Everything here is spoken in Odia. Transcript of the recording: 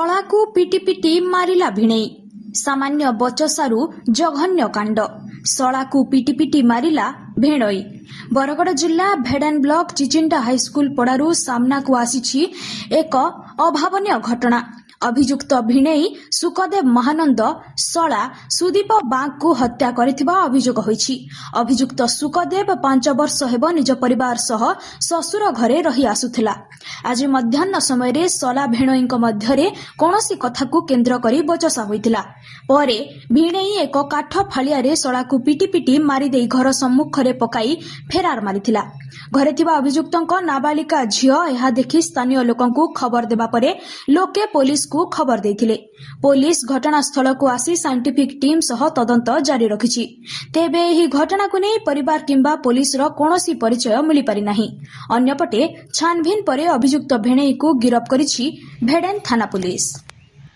ଶଳାକୁ ପିଟି ପିଟି ମାରିଲା ଭିଣେଇ। ସାମାନ୍ୟ ବଚସାରୁ ଜଘନ୍ୟ କାଣ୍ଡ। ଶଳାକୁ ପିଟି ପିଟି ମାରିଲା ଭିଣୋଇ। ବରଗଡ଼ ଜିଲ୍ଲା ଭେଡେନ୍ ବ୍ଲକ ଚିଚିଣ୍ଡା ହାଇସ୍କୁଲ ପଡ଼ାରୁ ସାମ୍ନାକୁ ଆସିଛି ଏକ ଅଭାବନୀୟ ଘଟଣା। ଅଭିଯୁକ୍ତ ଭିଣେଇ ସୁକଦେବ ମହାନନ୍ଦ ଶଳା ସୁଦୀପ ବାଗଙ୍କୁ ହତ୍ୟା କରିଥିବା ଅଭିଯୋଗ ହୋଇଛି। ଅଭିଯୁକ୍ତ ସୁକଦେବ 5 ବର୍ଷ ହେବ ନିଜ ପରିବାର ସହ ଶ୍ୱଶୁର ଘରେ ରହି ଆସୁଥିଲା। ଆଜି ମଧ୍ୟାହ୍ନ ସମୟରେ ଶଳା ଭିଣୋଇଙ୍କ ମଧ୍ୟରେ କୌଣସି କଥାକୁ କେନ୍ଦ୍ର କରି ବଚସା ହୋଇଥିଲା। ପରେ ଭିଣେଇ ଏକ କାଠ ଫାଳିଆରେ ଶଳାକୁ ପିଟି ପିଟି ମାରିଦେଇ ଘର ସମ୍ମୁଖରେ ପକାଇ ଫେରାର ମାରିଥିଲା। ଘରେ ଥିବା ଅଭିଯୁକ୍ତଙ୍କ ନାବାଳିକା ଝିଅ ଏହା ଦେଖି ସ୍ଥାନୀୟ ଲୋକଙ୍କୁ ଖବର ଦେବା ପରେ ଲୋକେ ପୋଲିସକୁ ଖବର ଦେଇଥିଲେ। ପୋଲିସ ଘଟଣାସ୍ଥଳକୁ ଆସି ସାଇଣ୍ଟିଫିକ୍ ଟିମ୍ ସହ ତଦନ୍ତ ଜାରି ରଖିଛି। ତେବେ ଏହି ଘଟଣାକୁ ନେଇ ପରିବାର କିମ୍ବା ପୋଲିସର କୌଣସି ପରିଚୟ ମିଳିପାରିନାହିଁ। ଅନ୍ୟପଟେ ଛାନଭିନ୍ ପରେ ଅଭିଯୁକ୍ତ ଭିଣେଇକୁ ଗିରଫ କରିଛି ଭେଡେନ୍ ଥାନା ପୋଲିସ।